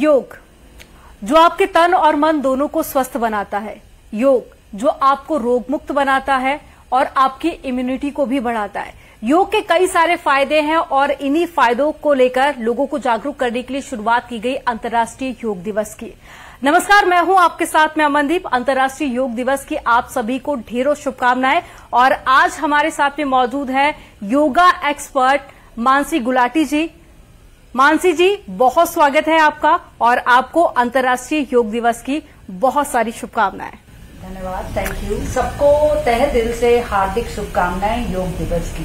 योग जो आपके तन और मन दोनों को स्वस्थ बनाता है, योग जो आपको रोग मुक्त बनाता है और आपकी इम्यूनिटी को भी बढ़ाता है। योग के कई सारे फायदे हैं और इन्हीं फायदों को लेकर लोगों को जागरूक करने के लिए शुरुआत की गई अंतर्राष्ट्रीय योग दिवस की। नमस्कार, मैं हूं आपके साथ में अमनदीप। अंतर्राष्ट्रीय योग दिवस की आप सभी को ढेरों शुभकामनाएं। और आज हमारे साथ में मौजूद है योगा एक्सपर्ट मानसी गुलाटी जी। मानसी जी, बहुत स्वागत है आपका और आपको अंतर्राष्ट्रीय योग दिवस की बहुत सारी शुभकामनाएं। धन्यवाद, थैंक यू। सबको तहे दिल से हार्दिक शुभकामनाएं योग दिवस की।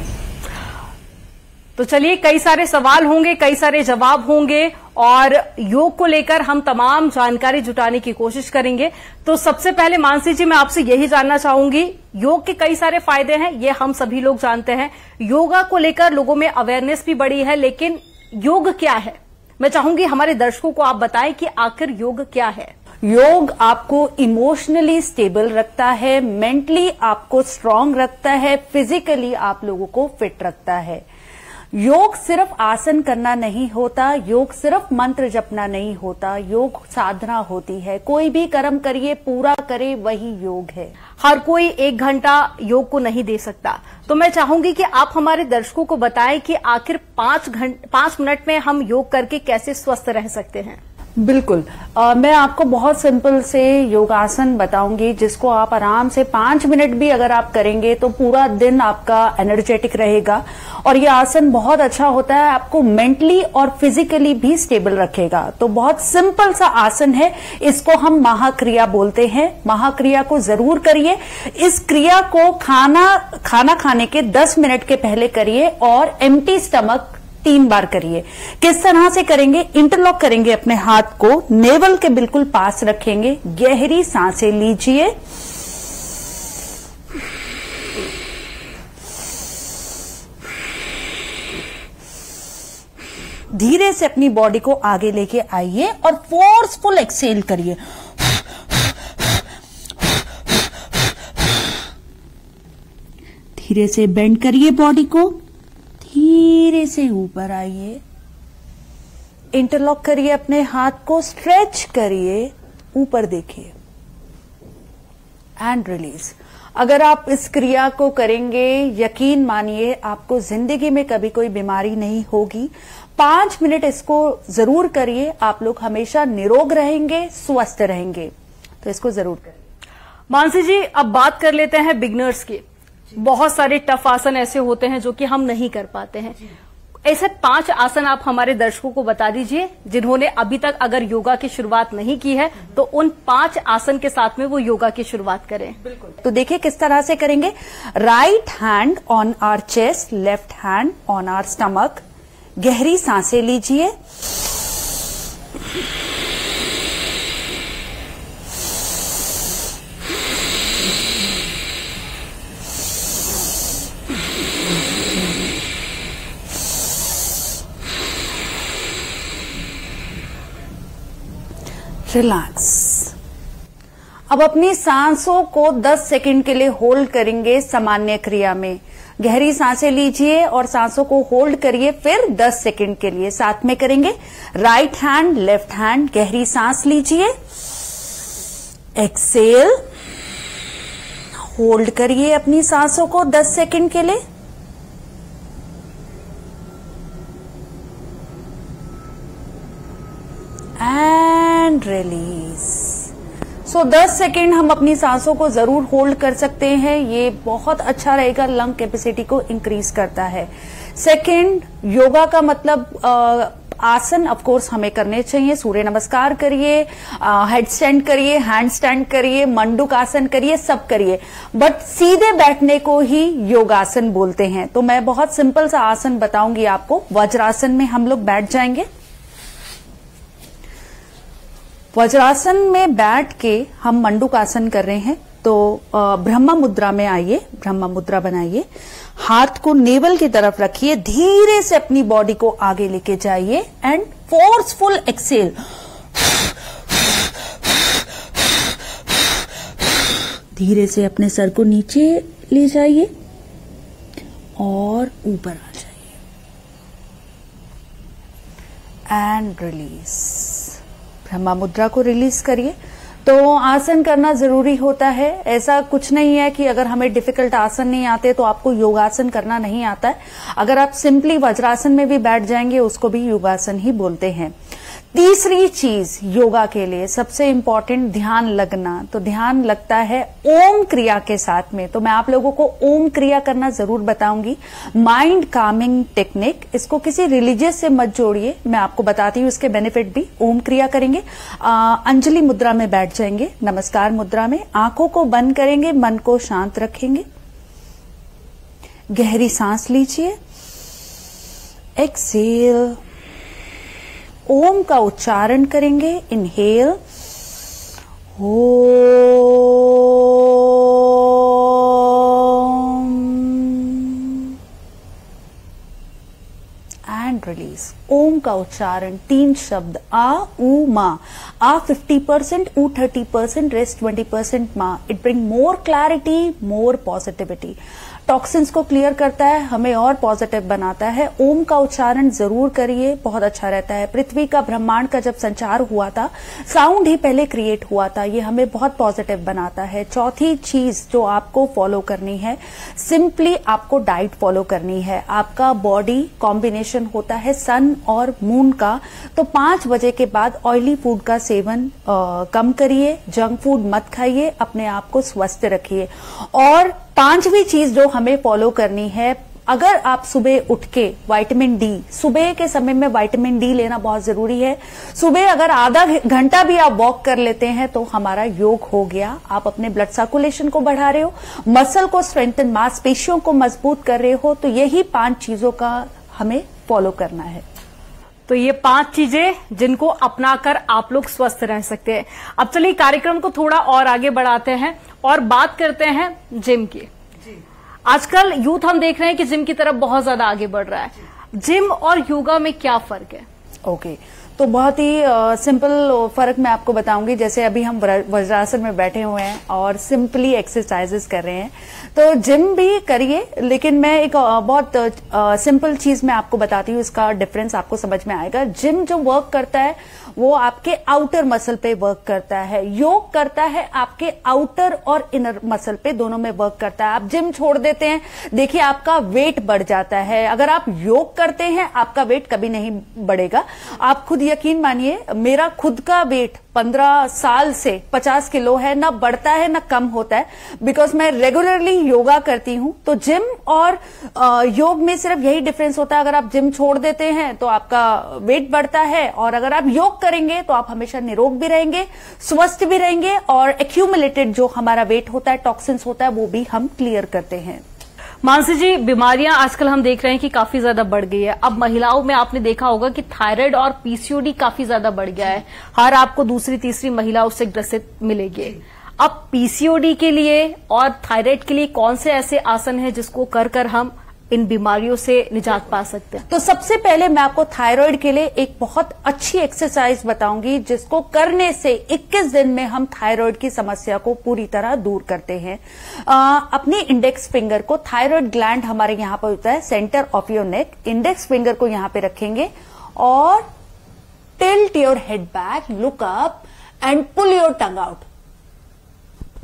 तो चलिए, कई सारे सवाल होंगे, कई सारे जवाब होंगे और योग को लेकर हम तमाम जानकारी जुटाने की कोशिश करेंगे। तो सबसे पहले मानसी जी, मैं आपसे यही जानना चाहूंगी, योग के कई सारे फायदे हैं, ये हम सभी लोग जानते हैं। योगा को लेकर लोगों में अवेयरनेस भी बढ़ी है, लेकिन योग क्या है? मैं चाहूंगी हमारे दर्शकों को आप बताएं कि आखिर योग क्या है। योग आपको इमोशनली स्टेबल रखता है, मेंटली आपको स्ट्रांग रखता है, फिजिकली आप लोगों को फिट रखता है। योग सिर्फ आसन करना नहीं होता, योग सिर्फ मंत्र जपना नहीं होता, योग साधना होती है। कोई भी कर्म करिए, पूरा करे, वही योग है। हर कोई 1 घंटा योग को नहीं दे सकता, तो मैं चाहूंगी कि आप हमारे दर्शकों को बताएं कि आखिर 5 मिनट में हम योग करके कैसे स्वस्थ रह सकते हैं। बिल्कुल, मैं आपको बहुत सिंपल से योगासन बताऊंगी, जिसको आप आराम से 5 मिनट भी अगर आप करेंगे तो पूरा दिन आपका एनर्जेटिक रहेगा। और ये आसन बहुत अच्छा होता है, आपको मेंटली और फिजिकली भी स्टेबल रखेगा। तो बहुत सिंपल सा आसन है, इसको हम महाक्रिया बोलते हैं। महाक्रिया को जरूर करिए। इस क्रिया को खाना खाने के 10 मिनट के पहले करिए और एम्प्टी स्टमक 3 बार करिए। किस तरह से करेंगे? इंटरलॉक करेंगे अपने हाथ को, नेवल के बिल्कुल पास रखेंगे, गहरी सांसें लीजिए, धीरे से अपनी बॉडी को आगे लेके आइए और फोर्सफुल एक्सेल करिए। धीरे से बेंड करिए बॉडी को, धीरे से ऊपर आइए, इंटरलॉक करिए अपने हाथ को, स्ट्रेच करिए, ऊपर देखिए एंड रिलीज। अगर आप इस क्रिया को करेंगे, यकीन मानिए आपको जिंदगी में कभी कोई बीमारी नहीं होगी। 5 मिनट इसको जरूर करिए, आप लोग हमेशा निरोग रहेंगे, स्वस्थ रहेंगे। तो इसको जरूर करिए। मानसी जी, अब बात कर लेते हैं बिगनर्स की। बहुत सारे टफ आसन ऐसे होते हैं जो कि हम नहीं कर पाते हैं। ऐसे 5 आसन आप हमारे दर्शकों को बता दीजिए, जिन्होंने अभी तक अगर योगा की शुरुआत नहीं की है तो उन 5 आसन के साथ में वो योगा की शुरुआत करें। बिल्कुल। तो देखिए किस तरह से करेंगे। Right hand on our chest, left hand on our stomach, गहरी सांसें लीजिए, रिलैक्स। अब अपनी सांसों को 10 सेकंड के लिए होल्ड करेंगे सामान्य क्रिया में। गहरी सांसें लीजिए और सांसों को होल्ड करिए, फिर 10 सेकंड के लिए साथ में करेंगे। राइट हैंड, लेफ्ट हैंड, गहरी सांस लीजिए, एक्सेल, होल्ड करिए अपनी सांसों को 10 सेकंड के लिए। And release. सो 10 सेकेंड हम अपनी सांसों को जरूर होल्ड कर सकते हैं, ये बहुत अच्छा रहेगा, लंग कैपेसिटी को इंक्रीज करता है। सेकेंड, योगा का मतलब आसन ऑफ कोर्स हमें करने चाहिए। सूर्य नमस्कार करिए, हेड स्टैंड करिए, हैंड स्टैंड करिए, मंडूक आसन करिए, सब करिए, बट सीधे बैठने को ही योगासन बोलते हैं। तो मैं बहुत सिंपल सा आसन बताऊंगी आपको। वज्रासन में हम लोग बैठ जाएंगे। वज्रासन में बैठ के हम मंडूक आसन कर रहे हैं, तो ब्रह्मा मुद्रा में आइए, ब्रह्मा मुद्रा बनाइए, हाथ को नेवल की तरफ रखिए, धीरे से अपनी बॉडी को आगे लेके जाइए एंड फोर्सफुल एक्सेल। धीरे से अपने सर को नीचे ले जाइए और ऊपर आ जाइए एंड रिलीज। ब्रह्मा मुद्रा को रिलीज करिए। तो आसन करना जरूरी होता है, ऐसा कुछ नहीं है कि अगर हमें डिफिकल्ट आसन नहीं आते तो आपको योगासन करना नहीं आता है। अगर आप सिंपली वज्रासन में भी बैठ जाएंगे उसको भी योगासन ही बोलते हैं। तीसरी चीज योगा के लिए सबसे इंपॉर्टेंट, ध्यान लगना। तो ध्यान लगता है ओम क्रिया के साथ में। तो मैं आप लोगों को ओम क्रिया करना जरूर बताऊंगी, माइंड कामिंग टेक्निक। इसको किसी रिलीजियस से मत जोड़िए, मैं आपको बताती हूँ इसके बेनिफिट भी। ओम क्रिया करेंगे, अंजलि मुद्रा में बैठ जाएंगे, नमस्कार मुद्रा में, आंखों को बंद करेंगे, मन को शांत रखेंगे, गहरी सांस लीजिए, एक्सेल, ओम का उच्चारण करेंगे, इनहेल, ओम, एंड रिलीज। ओम का उच्चारण 3 शब्द, आ ऊ मा। आ 50%, ऊ 30%, रेस्ट 20% मा। It bring more clarity, more positivity, toxins को क्लियर करता है, हमें और पॉजिटिव बनाता है। ओम का उच्चारण जरूर करिए, बहुत अच्छा रहता है। पृथ्वी का, ब्रह्मांड का जब संचार हुआ था, साउंड ही पहले क्रिएट हुआ था, ये हमें बहुत पॉजिटिव बनाता है। चौथी चीज जो आपको फॉलो करनी है, सिंपली आपको डाइट फॉलो करनी है। आपका बॉडी कॉम्बिनेशन होता है सन और मून का, तो 5 बजे के बाद ऑयली फूड का सेवन कम करिए, जंक फूड मत खाइए, अपने आप को स्वस्थ रखिए। और 5वीं चीज जो हमें फॉलो करनी है, अगर आप सुबह उठ के विटामिन डी, सुबह के समय में विटामिन डी लेना बहुत जरूरी है। सुबह अगर आधा घंटा भी आप वॉक कर लेते हैं तो हमारा योग हो गया। आप अपने ब्लड सर्कुलेशन को बढ़ा रहे हो, मसल को स्ट्रेंथन, मांसपेशियों को मजबूत कर रहे हो। तो यही 5 चीजों का हमें फॉलो करना है। तो ये 5 चीजें जिनको अपनाकर आप लोग स्वस्थ रह सकते हैं। अब चलिए कार्यक्रम को थोड़ा और आगे बढ़ाते हैं और बात करते हैं जिम की। आजकल यूथ हम देख रहे हैं कि जिम की तरफ बहुत ज्यादा आगे बढ़ रहा है। जिम और योगा में क्या फर्क है? ओके, तो बहुत ही सिंपल फर्क मैं आपको बताऊंगी। जैसे अभी हम वज्रासन में बैठे हुए हैं और सिंपली एक्सरसाइजेस कर रहे हैं, तो जिम भी करिए, लेकिन मैं एक बहुत सिंपल चीज मैं आपको बताती हूँ, इसका डिफरेंस आपको समझ में आएगा। जिम जो वर्क करता है वो आपके आउटर मसल पे वर्क करता है, योग करता है आपके आउटर और इनर मसल पे, दोनों में वर्क करता है। आप जिम छोड़ देते हैं, देखिए आपका वेट बढ़ जाता है। अगर आप योग करते हैं आपका वेट कभी नहीं बढ़ेगा। आप खुद यकीन मानिए, मेरा खुद का वेट 15 साल से 50 किलो है, ना बढ़ता है ना कम होता है, बिकॉज मैं रेगुलरली योगा करती हूं। तो जिम और योग में सिर्फ यही डिफरेंस होता है, अगर आप जिम छोड़ देते हैं तो आपका वेट बढ़ता है, और अगर आप योग करेंगे तो आप हमेशा निरोग भी रहेंगे, स्वस्थ भी रहेंगे, और एक्यूमुलेटेड जो हमारा वेट होता है, टॉक्सिन्स होता है, वो भी हम क्लियर करते हैं। मानसी जी, बीमारियां आजकल हम देख रहे हैं कि काफी ज्यादा बढ़ गई है। अब महिलाओं में आपने देखा होगा कि थायराइड और पीसीओडी काफी ज्यादा बढ़ गया है। हर आपको दूसरी तीसरी महिला उससे ग्रसित मिलेगी। अब पीसीओडी के लिए और थायराइड के लिए कौन से ऐसे आसन है जिसको कर हम इन बीमारियों से निजात पा सकते हैं? तो सबसे पहले मैं आपको थायराइड के लिए एक बहुत अच्छी एक्सरसाइज बताऊंगी, जिसको करने से 21 दिन में हम थायराइड की समस्या को पूरी तरह दूर करते हैं। अपनी इंडेक्स फिंगर को, थायराइड ग्लैंड हमारे यहां पर होता है centre of your neck, index finger को यहां पे रखेंगे और tilt your head back, look up and pull your tongue out,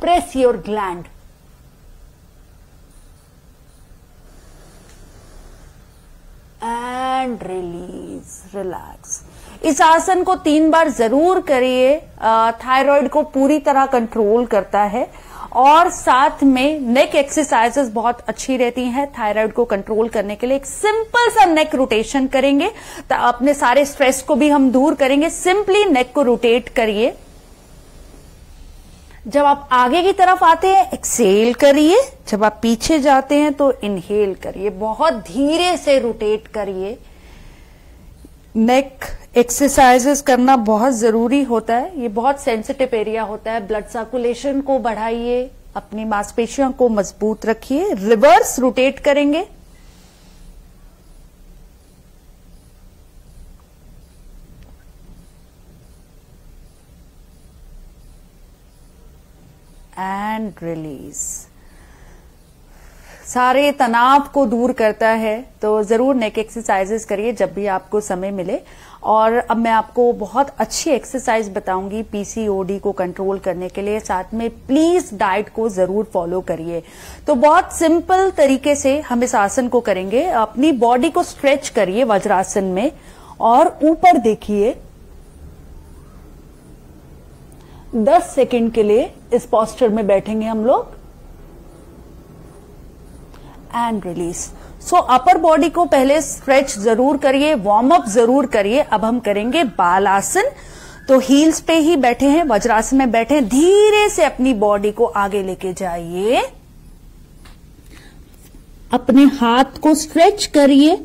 press your gland, and release, relax. इस आसन को 3 बार जरूर करिए। थायराइड को पूरी तरह कंट्रोल करता है, और साथ में नेक एक्सरसाइजेस बहुत अच्छी रहती हैं थायराइड को कंट्रोल करने के लिए। एक सिंपल सा नेक रोटेशन करेंगे तो अपने सारे स्ट्रेस को भी हम दूर करेंगे। सिंपली नेक को रोटेट करिए। जब आप आगे की तरफ आते हैं एक्सेल करिए, जब आप पीछे जाते हैं तो इनहेल करिए। बहुत धीरे से रोटेट करिए। नेक एक्सरसाइजेस करना बहुत जरूरी होता है, ये बहुत सेंसिटिव एरिया होता है। ब्लड सर्कुलेशन को बढ़ाइए, अपनी मांसपेशियों को मजबूत रखिए। रिवर्स रोटेट करेंगे, एंड रिलीज। सारे तनाव को दूर करता है। तो जरूर नेक एक्सरसाइजेस करिए जब भी आपको समय मिले। और अब मैं आपको बहुत अच्छी एक्सरसाइज बताऊंगी पीसीओडी को कंट्रोल करने के लिए। साथ में प्लीज डाइट को जरूर फॉलो करिए। तो बहुत सिंपल तरीके से हम इस आसन को करेंगे। अपनी बॉडी को स्ट्रेच करिए वज्रासन में और ऊपर देखिए। 10 सेकंड के लिए इस पोस्चर में बैठेंगे हम लोग and release. So upper body को पहले स्ट्रेच जरूर करिए, वार्म अप जरूर करिए। अब हम करेंगे बालासन। तो हील्स पे ही बैठे हैं, वज्रासन में बैठे हैं। धीरे से अपनी बॉडी को आगे लेके जाइए, अपने हाथ को स्ट्रेच करिए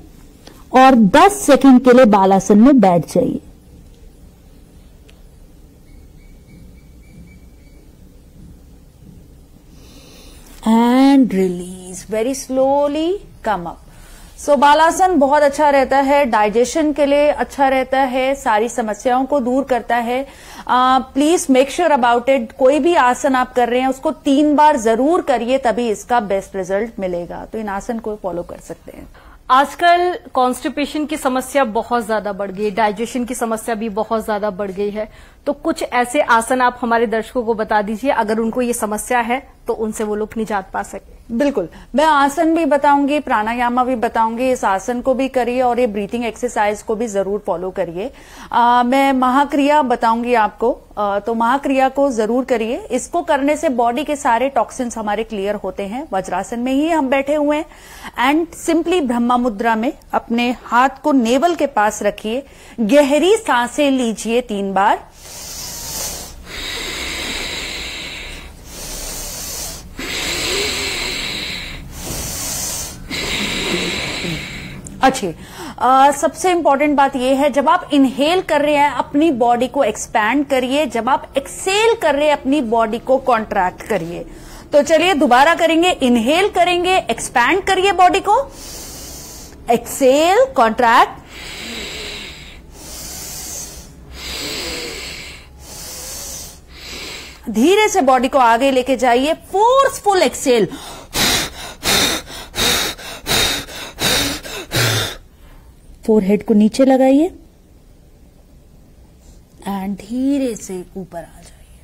और 10 सेकंड के लिए बालासन में बैठ जाइए। And release, very slowly come up. So balasana बहुत अच्छा रहता है, डाइजेशन के लिए अच्छा रहता है, सारी समस्याओं को दूर करता है। Please make sure about it. कोई भी आसन आप कर रहे हैं उसको 3 बार जरूर करिए, तभी इसका बेस्ट रिजल्ट मिलेगा। तो इन आसन को फॉलो कर सकते हैं। आजकल कॉन्स्टिपेशन की समस्या बहुत ज्यादा बढ़ गई है, डाइजेशन की समस्या भी बहुत ज्यादा बढ़ गई है। तो कुछ ऐसे आसन आप हमारे दर्शकों को बता दीजिए, अगर उनको ये समस्या है तो उनसे वो लोग निजात पा सके। बिल्कुल, मैं आसन भी बताऊंगी, प्राणायाम भी बताऊंगी। इस आसन को भी करिए और ये ब्रीथिंग एक्सरसाइज को भी जरूर फॉलो करिए। मैं महाक्रिया बताऊंगी आपको, तो महाक्रिया को जरूर करिए। इसको करने से बॉडी के सारे टॉक्सिन्स हमारे क्लियर होते हैं। वज्रासन में ही हम बैठे हुए हैं एंड सिंपली ब्रह्मा मुद्रा में अपने हाथ को नेवल के पास रखिए। गहरी सांसें लीजिए 3 बार। अच्छी सबसे इंपॉर्टेंट बात यह है, जब आप इनहेल कर रहे हैं अपनी बॉडी को एक्सपैंड करिए, जब आप एक्सेल कर रहे हैं अपनी बॉडी को कॉन्ट्रैक्ट करिए। तो चलिए दोबारा करेंगे। इनहेल करेंगे, एक्सपैंड करिए बॉडी को, एक्सेल, कॉन्ट्रैक्ट, धीरे से बॉडी को आगे लेके जाइए, फोर्सफुल एक्सेल, फोरहेड को नीचे लगाइए एंड धीरे से ऊपर आ जाइए।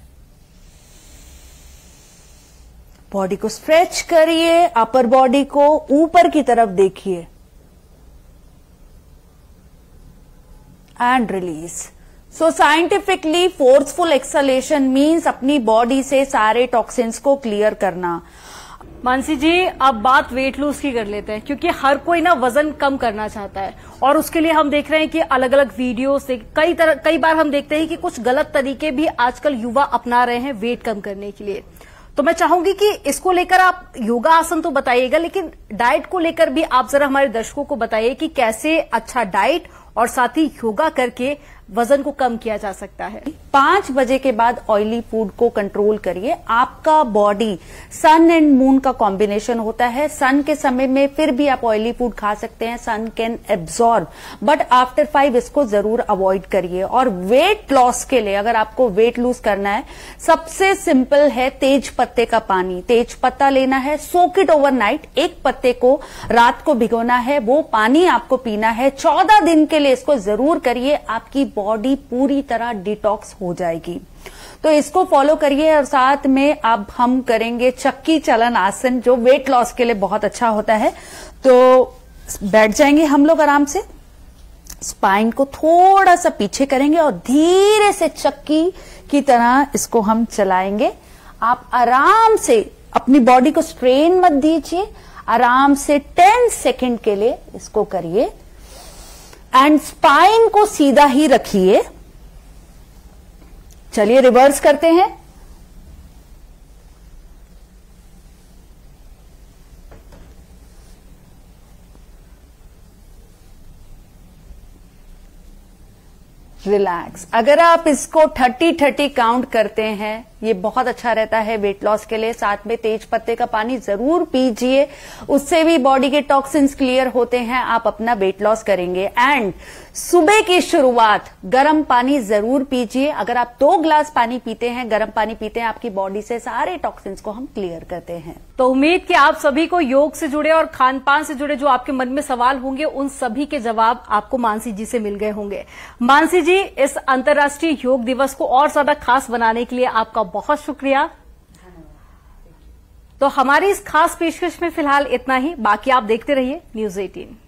बॉडी को स्ट्रेच करिए, अपर बॉडी को ऊपर की तरफ देखिए and release. So scientifically forceful acceleration means अपनी बॉडी से सारे टॉक्सिन्स को क्लियर करना। मानसी जी, अब बात वेट लूज की कर लेते हैं, क्योंकि हर कोई ना वजन कम करना चाहता है और उसके लिए हम देख रहे हैं कि अलग अलग वीडियो से कई बार हम देखते हैं कि कुछ गलत तरीके भी आजकल युवा अपना रहे हैं वेट कम करने के लिए। तो मैं चाहूंगी कि इसको लेकर आप योगा आसन तो बताइएगा, लेकिन डाइट को लेकर भी आप जरा हमारे दर्शकों को बताइए कि कैसे अच्छा डाइट और साथ ही योगा करके वजन को कम किया जा सकता है। 5 बजे के बाद ऑयली फूड को कंट्रोल करिए। आपका बॉडी सन एंड मून का कॉम्बिनेशन होता है। सन के समय में फिर भी आप ऑयली फूड खा सकते हैं, सन कैन एब्जॉर्ब, बट आफ्टर 5 इसको जरूर अवॉइड करिए। और वेट लॉस के लिए अगर आपको वेट लूज करना है, सबसे सिंपल है तेज पत्ते का पानी। तेज पत्ता लेना है, सोक इट ओवरनाइट, एक पत्ते को रात को भिगोना है, वो पानी आपको पीना है। 14 दिन के लिए इसको जरूर करिए, आपकी बॉडी पूरी तरह डिटॉक्स हो जाएगी। तो इसको फॉलो करिए। और साथ में अब हम करेंगे चक्की चलन आसन, जो वेट लॉस के लिए बहुत अच्छा होता है। तो बैठ जाएंगे हम लोग आराम से, स्पाइन को थोड़ा सा पीछे करेंगे और धीरे से चक्की की तरह इसको हम चलाएंगे। आप आराम से अपनी बॉडी को स्ट्रेन मत दीजिए, आराम से 10 सेकंड के लिए इसको करिए एंड स्पाइन को सीधा ही रखिए। चलिए रिवर्स करते हैं। रिलैक्स। अगर आप इसको 30-30 काउंट करते हैं ये बहुत अच्छा रहता है वेट लॉस के लिए। साथ में तेज पत्ते का पानी जरूर पीजिए, उससे भी बॉडी के टॉक्सिन्स क्लियर होते हैं, आप अपना वेट लॉस करेंगे। एंड सुबह की शुरुआत गर्म पानी जरूर पीजिए। अगर आप 2 ग्लास पानी पीते हैं, गर्म पानी पीते हैं, आपकी बॉडी से सारे टॉक्सिन्स को हम क्लियर करते हैं। तो उम्मीद कि आप सभी को योग से जुड़े और खान पान से जुड़े जो आपके मन में सवाल होंगे, उन सभी के जवाब आपको मानसी जी से मिल गए होंगे। मानसी जी, इस अंतर्राष्ट्रीय योग दिवस को और ज्यादा खास बनाने के लिए आपका बहुत शुक्रिया। तो हमारी इस खास पेशकश में फिलहाल इतना ही, बाकी आप देखते रहिए News 18।